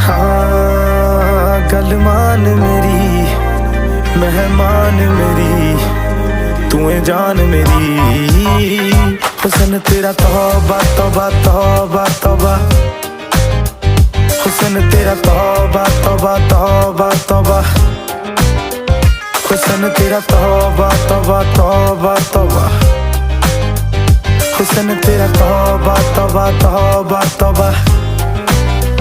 हाँ गल मान मेरी मेहमान मेरी तू है जान मेरी। हुस्न तेरा तौबा तौबा तौबा तौबा, हुस्न तेरा तौबा तौबा तौबा तौबा, हुस्न तेरा तौबा तौबा तौबा तौबा, हुस्न तेरा तौबा तौबा तौबा तौबा।